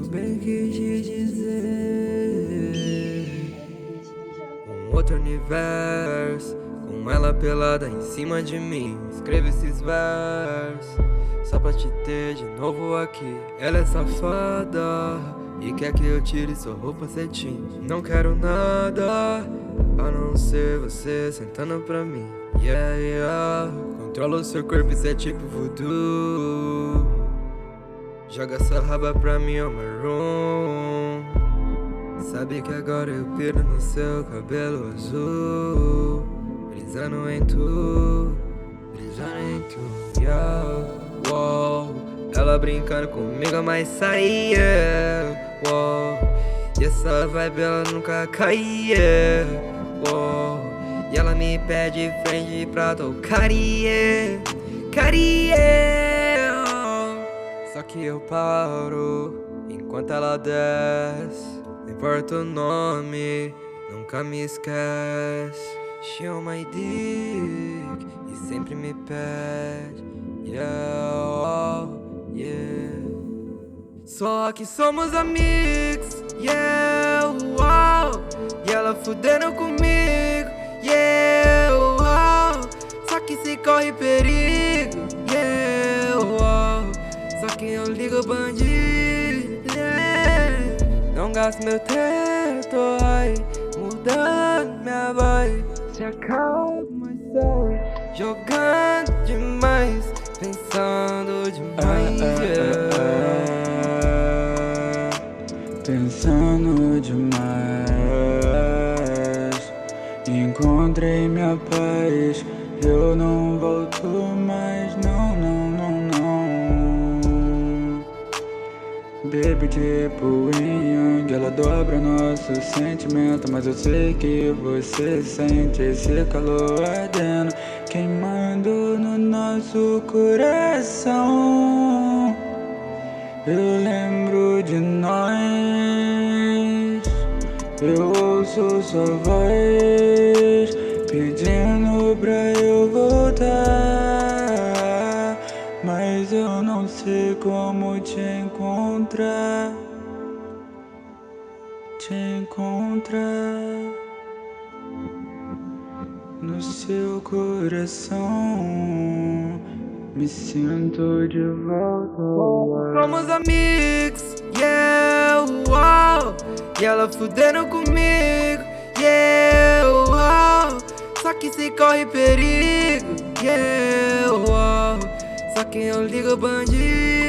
eu bem quis te dizer. Um outro universo, com ela pelada em cima de mim. Escrevo esses versos só pra te ter de novo aqui. Ela é safada e quer que eu tire sua roupa cetim. Não quero nada a não ser você sentando pra mim. Yeah, yeah. Controla o seu corpo, isso é tipo voodoo. Joga sua raba pra mim, oh maroon. Sabe que agora eu piro no seu cabelo azul. Brisando em tu, yeah, wow. Ela brincando comigo, mas saía, wow. E essa vibe ela nunca caía, wow. E ela me pede frente pra tocar, yeah, oh. Só que eu paro enquanto ela desce. Não importa o nome, nunca me esquece. She on my dick e sempre me pede, yeah, oh, yeah. Só que somos amigos, yeah, wow. E ela fudendo comigo, yeah, wow. Só que se corre perigo, yeah, wow. Só que eu ligo bandido, yeah. Não gasto meu teto, ai, mudando minha vibe. Se acalma, mas sai jogando demais, pensando demais, yeah. Pensando demais, encontrei minha paz. Eu não volto mais, não, não, não, não. Baby, tipo Yang, ela dobra nosso sentimento. Mas eu sei que você sente esse calor ardendo, queimando no nosso coração. Eu lembro de nós, eu ouço sua voz pedindo pra eu voltar, mas eu não sei como te encontrar, no seu coração. Me sinto de volta. Somos amigos, yeah, wow. E ela fudendo comigo, yeah, wow. Só que se corre perigo, yeah, wow. Só que eu ligo bandido.